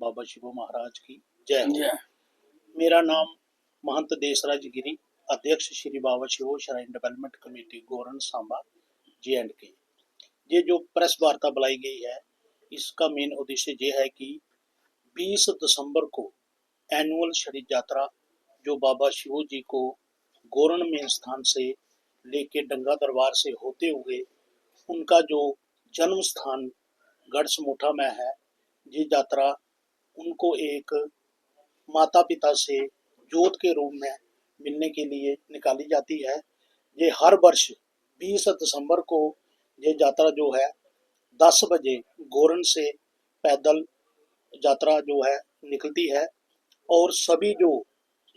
बाबा शिवो महाराज की जय हो। जय। मेरा नाम महंत देसराज गिरी, अध्यक्ष Shri Baba Shivo shrine development committee Goran Samba J&K। ये जो प्रेस वार्ता बुलाई गई है, इसका मेन उद्देश्य ये है कि 20 दिसंबर को एनुअल छड़ी यात्रा जो बाबा शिवो जी को गोरन मेन स्थान से लेके डंगा दरबार से होते हुए उनका जो जन्म स्थान गढ़समोठा में है, ये यात्रा उनको एक माता पिता से जोत के रूप में मिलने के लिए निकाली जाती है। ये हर वर्ष 20 दिसंबर को ये यात्रा जो है 10 बजे गोरन से पैदल यात्रा जो है निकलती है और सभी जो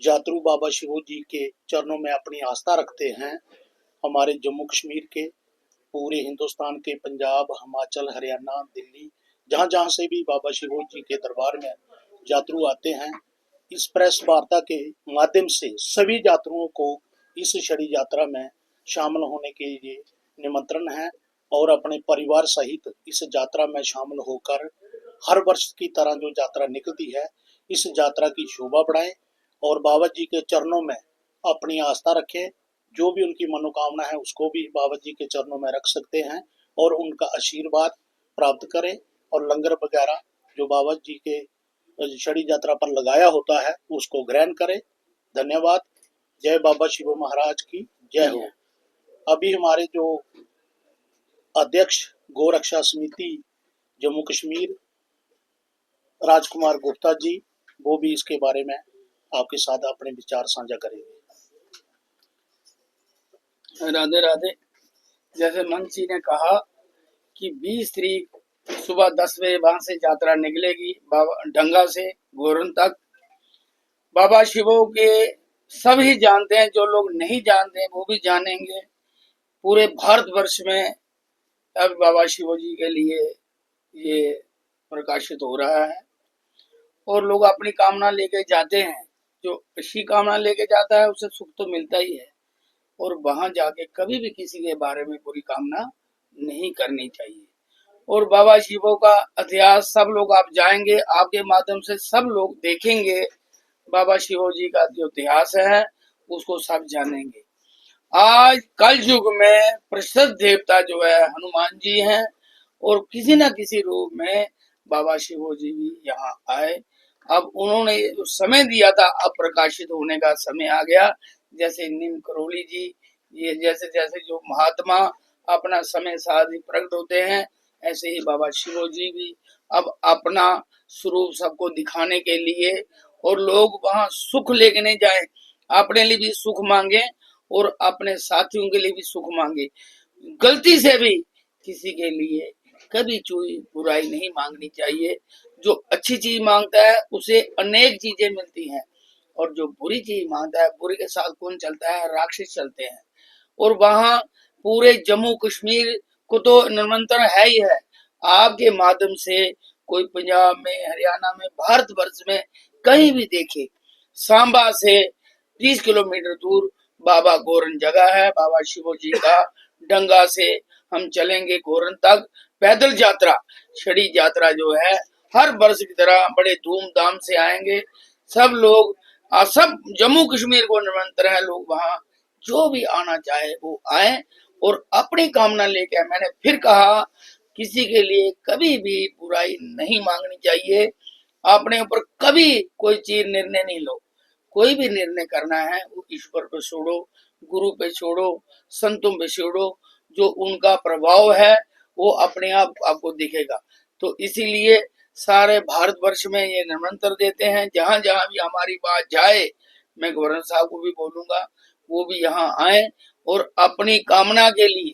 यात्रु बाबा शिवो जी के चरणों में अपनी आस्था रखते हैं, हमारे जम्मू कश्मीर के, पूरे हिंदुस्तान के, पंजाब, हिमाचल, हरियाणा, दिल्ली, जहाँ जहाँ से भी बाबा शिवो जी के दरबार में यात्रु आते हैं, इस प्रेस वार्ता के माध्यम से सभी यात्रुओं को इस छड़ी यात्रा में शामिल होने के लिए निमंत्रण है और अपने परिवार सहित इस यात्रा में शामिल होकर हर वर्ष की तरह जो यात्रा निकलती है, इस यात्रा की शोभा बढ़ाएं और बाबा जी के चरणों में अपनी आस्था रखें। जो भी उनकी मनोकामना है उसको भी बाबा जी के चरणों में रख सकते हैं और उनका आशीर्वाद प्राप्त करें और लंगर वगैरह जो बाबा जी के छड़ी यात्रा पर लगाया होता है उसको ग्रहण करें। धन्यवाद। जय बाबा शिवो महाराज की जय हो। अभी हमारे जो अध्यक्ष गोरक्षा समिति जम्मू कश्मीर राजकुमार गुप्ता जी, वो भी इसके बारे में आपके साथ अपने विचार साझा करेंगे। राधे राधे। जैसे मंच जी ने कहा कि 20 तारीख सुबह 10 बजे वहां से यात्रा निकलेगी बाबा डंगा से गोरन तक। बाबा शिवो के सभी जानते हैं, जो लोग नहीं जानते हैं वो भी जानेंगे। पूरे भारतवर्ष में अब बाबा शिवो जी के लिए ये प्रकाशित हो रहा है और लोग अपनी कामना लेके जाते हैं। जो अच्छी कामना लेके जाता है उसे सुख तो मिलता ही है और वहां जाके कभी भी किसी के बारे में बुरी कामना नहीं करनी चाहिए। और बाबा शिवो का इतिहास सब लोग आप जाएंगे, आपके माध्यम से सब लोग देखेंगे। बाबा शिवो जी का जो इतिहास है उसको सब जानेंगे। आज कल युग में प्रसिद्ध देवता जो है हनुमान जी हैं और किसी न किसी रूप में बाबा शिवो जी भी यहाँ आए। अब उन्होंने जो समय दिया था, अब प्रकाशित होने का समय आ गया। जैसे नीम करोली जी, ये जैसे जैसे जो महात्मा अपना समय साथ प्रकट होते हैं, ऐसे ही बाबा शिवो जी भी अब अपना स्वरूप सबको दिखाने के लिए, और लोग वहां सुख लेके नहीं जाए, अपने लिए भी सुख मांगे और अपने साथियों के लिए भी सुख मांगे। गलती से भी किसी के लिए कभी कोई बुराई नहीं मांगनी चाहिए। जो अच्छी चीज मांगता है उसे अनेक चीजें मिलती हैं और जो बुरी चीज मांगता है, बुरे के साथ कौन चलता है? राक्षस चलते हैं। और वहां पूरे जम्मू कश्मीर को तो निमंत्रण है ही है। आपके माध्यम से कोई पंजाब में, हरियाणा में, भारतवर्ष में कहीं भी देखे, सांबा से 30 किलोमीटर दूर बाबा गोरन जगह है। बाबा शिवो जी का डंगा से हम चलेंगे गोरन तक पैदल यात्रा, छड़ी यात्रा जो है हर वर्ष की तरह बड़े धूमधाम से आएंगे सब लोग। सब जम्मू कश्मीर को निमंत्रण है, लोग वहां जो भी आना चाहे वो आए और अपनी कामना लेके। मैंने फिर कहा, किसी के लिए कभी भी बुराई नहीं मांगनी चाहिए। अपने ऊपर कभी कोई चीज निर्णय नहीं लो। कोई भी निर्णय करना है वो ईश्वर पे छोड़ो, गुरु पे छोड़ो, संतों पे छोड़ो। जो उनका प्रभाव है वो अपने आप आपको दिखेगा। तो इसीलिए सारे भारतवर्ष में ये निमंत्रण देते हैं, जहां जहां भी हमारी बात जाए, मैं गवर्नर साहब को भी बोलूंगा वो भी यहाँ आए और अपनी कामना के लिए।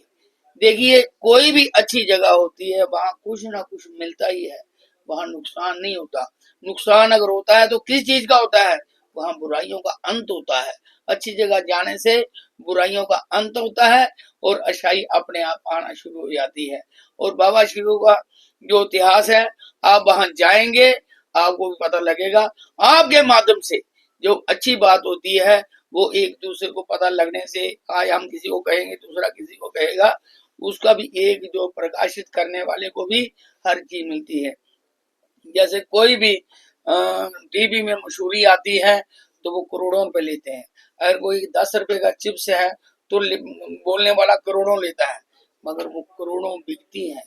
देखिए, कोई भी अच्छी जगह होती है वहां कुछ ना कुछ मिलता ही है, वहां नुकसान नहीं होता। नुकसान अगर होता है तो किस चीज का होता है? वहां बुराइयों का अंत होता है। अच्छी जगह जाने से बुराइयों का अंत होता है और अच्छाई अपने आप आना शुरू हो जाती है। और बाबा शिवो का जो इतिहास है, आप वहां जाएंगे आपको भी पता लगेगा। आपके माध्यम से जो अच्छी बात होती है वो एक दूसरे को पता लगने से, आज हम किसी को कहेंगे दूसरा किसी को कहेगा, उसका भी एक जो प्रकाशित करने वाले को भी हर चीज मिलती है। जैसे कोई भी टीवी में मशहूरी आती है तो वो करोड़ों रुपए लेते हैं। अगर कोई 10 रुपए का चिप्स है तो बोलने वाला करोड़ों लेता है, मगर वो करोड़ों बिकती हैं।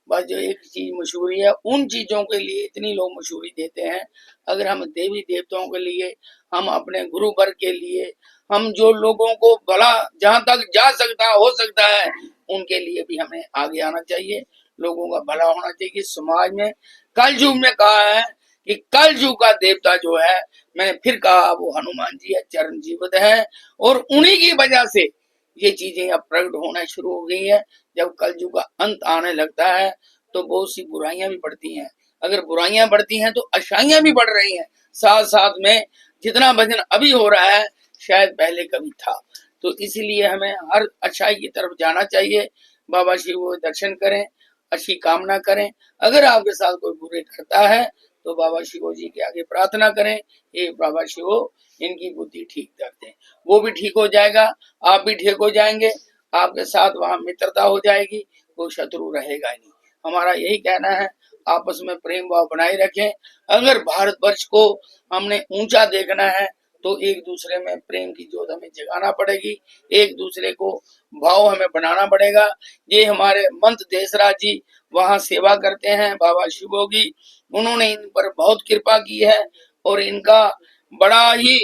बस जो एक चीज मशहूरी है, उन चीजों के लिए इतनी लोग मशहूरी देते हैं। अगर हम देवी देवताओं के लिए, हम अपने गुरु वर्ग के लिए, हम जो लोगों को भला जहां तक जा सकता हो सकता है उनके लिए भी हमें आगे आना चाहिए। लोगों का भला होना चाहिए समाज में। कल युग में कहा है कि कल युग का देवता जो है, मैंने फिर कहा, वो हनुमान जी है, चरण जीवित है, और उन्हीं की वजह से ये चीजें अब प्रकट होना शुरू हो गई है। जब कलयुग का अंत आने लगता है तो बहुत सी बुराइयां भी बढ़ती हैं। अगर बुराइयां बढ़ती हैं तो अच्छाइयां भी बढ़ रही हैं साथ साथ में। जितना भजन अभी हो रहा है शायद पहले कभी था। तो इसीलिए हमें हर अच्छाई की तरफ जाना चाहिए। बाबा शिव को दर्शन करें, अच्छी कामना करें। अगर आपके साथ कोई बुरे करता है तो बाबा शिव जी के आगे प्रार्थना करें, ये बाबा शिव इनकी बुद्धि ठीक कर दें। वो भी ठीक हो जाएगा, आप भी ठीक हो जाएंगे, आपके साथ वहां मित्रता हो जाएगी, कोई शत्रु रहेगा ही नहीं। हमारा यही कहना है, आपस में प्रेम भाव बनाए रखें। अगर भारतवर्ष को हमने ऊंचा देखना है तो एक दूसरे में प्रेम की ज्योत हमें जगाना पड़ेगी, एक दूसरे को भाव हमें बनाना पड़ेगा। ये हमारे मंत देशराज जी वहां सेवा करते हैं बाबा शिवो की, उन्होंने इन पर बहुत कृपा की है और इनका बड़ा ही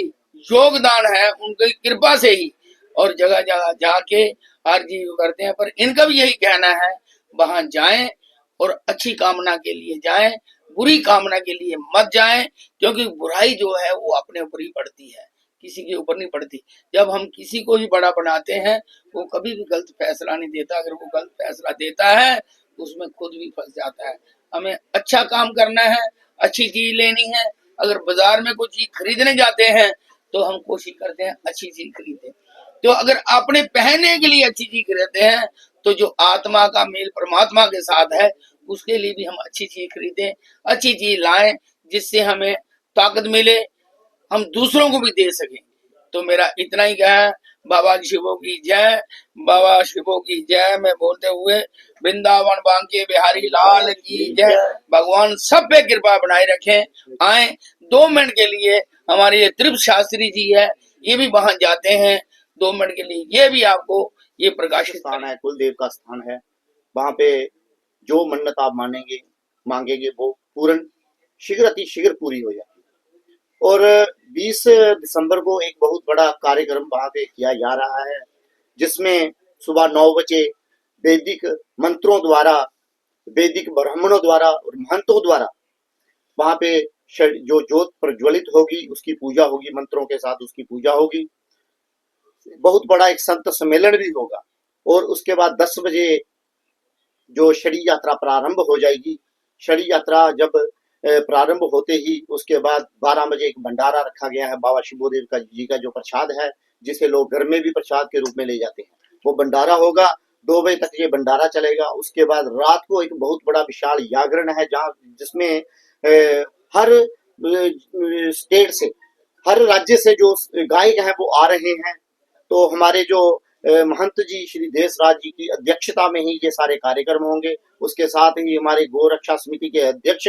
योगदान है उनकी कृपा से ही, और जगह जगह जाके आरजी करते हैं। पर इनका भी यही कहना है, वहां जाएं और अच्छी कामना के लिए जाएं, बुरी कामना के लिए मत जाएं, क्योंकि बुराई जो है वो अपने ऊपर ही पड़ती है, किसी के ऊपर नहीं पड़ती। जब हम किसी को भी बड़ा बनाते हैं वो कभी भी गलत फैसला नहीं देता, अगर वो गलत फैसला देता है तो उसमें खुद भी फंस जाता है। हमें अच्छा काम करना है, अच्छी चीज लेनी है। अगर बाजार में कोई चीज खरीदने जाते हैं तो हम कोशिश करते हैं अच्छी चीज खरीदें। तो अगर अपने पहनने के लिए अच्छी चीज खरीदते हैं तो जो आत्मा का मेल परमात्मा के साथ है उसके लिए भी हम अच्छी चीज खरीदें, अच्छी चीज लाएं, जिससे हमें ताकत मिले, हम दूसरों को भी दे सकें। तो मेरा इतना ही है। बाबा शिवो की जय, बाबा शिवो की जय मैं बोलते हुए वृंदावन बांके बिहारी लाल की जय। भगवान सब पे कृपा बनाए रखें। आए 2 मिनट के लिए, हमारे ये त्रिप शास्त्री जी है, ये भी वहां जाते हैं 2 मिनट के लिए, ये भी आपको ये प्रकाशित स्थान है, कुलदेव का स्थान है। वहां पे जो मन्नत आप मांगेंगे वो पूर्ण शीघ्र अति शीघ्र पूरी हो जाती है। और 20 दिसंबर को एक बहुत बड़ा कार्यक्रम वहां पे किया जा रहा है, जिसमें सुबह 9 बजे वैदिक मंत्रों द्वारा, वैदिक ब्राह्मणों द्वारा और महंतों द्वारा वहां पे जो ज्योत प्रज्वलित होगी उसकी पूजा होगी, मंत्रों के साथ उसकी पूजा होगी। बहुत बड़ा एक संत सम्मेलन भी होगा और उसके बाद 10 बजे जो शरी यात्रा प्रारंभ हो जाएगी। शरी यात्रा जब प्रारंभ होते ही उसके बाद 12 बजे एक भंडारा रखा गया है बाबा शिवोदेव का जी का जो प्रसाद है, जिसे लोग घर में भी प्रसाद के रूप में ले जाते हैं, वो भंडारा होगा। 2 बजे तक ये भंडारा चलेगा। उसके बाद रात को एक बहुत बड़ा विशाल जागरण है, जहाँ जिसमें हर स्टेट से, हर राज्य से जो गायक हैं वो आ रहे हैं। तो हमारे जो महंत जी श्री देशराज जी की अध्यक्षता में ही ये सारे कार्यक्रम होंगे। उसके साथ ही हमारे गोरक्षा समिति के अध्यक्ष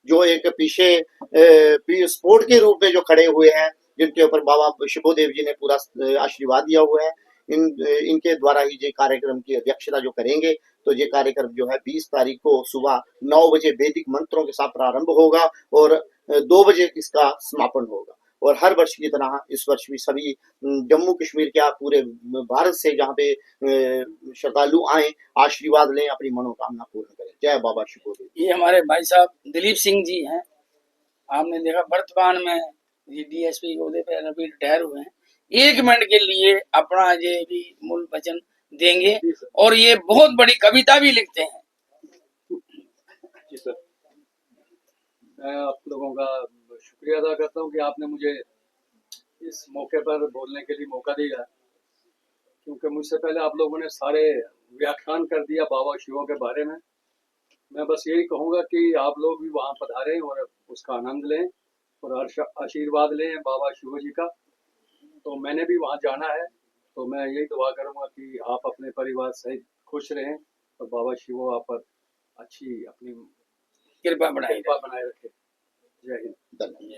जो एक पीछे स्पोर्ट के रूप में जो खड़े हुए हैं, जिनके ऊपर बाबा शिवोदेव जी ने पूरा आशीर्वाद दिया हुआ है, इनके द्वारा ही ये कार्यक्रम की अध्यक्षता जो करेंगे। तो ये कार्यक्रम जो है 20 तारीख को सुबह 9 बजे वैदिक मंत्रों के साथ प्रारंभ होगा और 2 बजे इसका समापन होगा। और हर वर्ष की तरह इस वर्ष भी सभी जम्मू कश्मीर क्या पूरे भारत से जहाँ पे श्रद्धालु आए, आशीर्वाद लें, अपनी मनोकामना पूर्ण करें। जय बाबा शिवोदेव। ये हमारे भाई साहब दिलीप सिंह जी हैं, आपने देखा वर्तमान में ये डीएसपी ओहदे पे अभी रिटायर हुए हैं। 1 मिनट के लिए अपना ये भी मूल वचन देंगे और ये बहुत बड़ी कविता भी लिखते हैं। जी सर, मैं आप लोगों का शुक्रिया अदा करता हूँ कि आपने मुझे इस मौके पर बोलने के लिए मौका दिया, क्योंकि मुझसे पहले आप लोगों ने सारे व्याख्यान कर दिया बाबा शिवों के बारे में। मैं बस यही कहूँगा कि आप लोग भी वहाँ पधारें और उसका आनंद लें और आशीर्वाद लें बाबा शिव जी का। तो मैंने भी वहाँ जाना है, तो मैं यही दुआ करूँगा कि आप अपने परिवार सहित खुश रहें और बाबा शिव आप पर अच्छी अपनी कृपा बढ़ाई कृपा बनाए रखे। जय हिंद। धन्यवाद।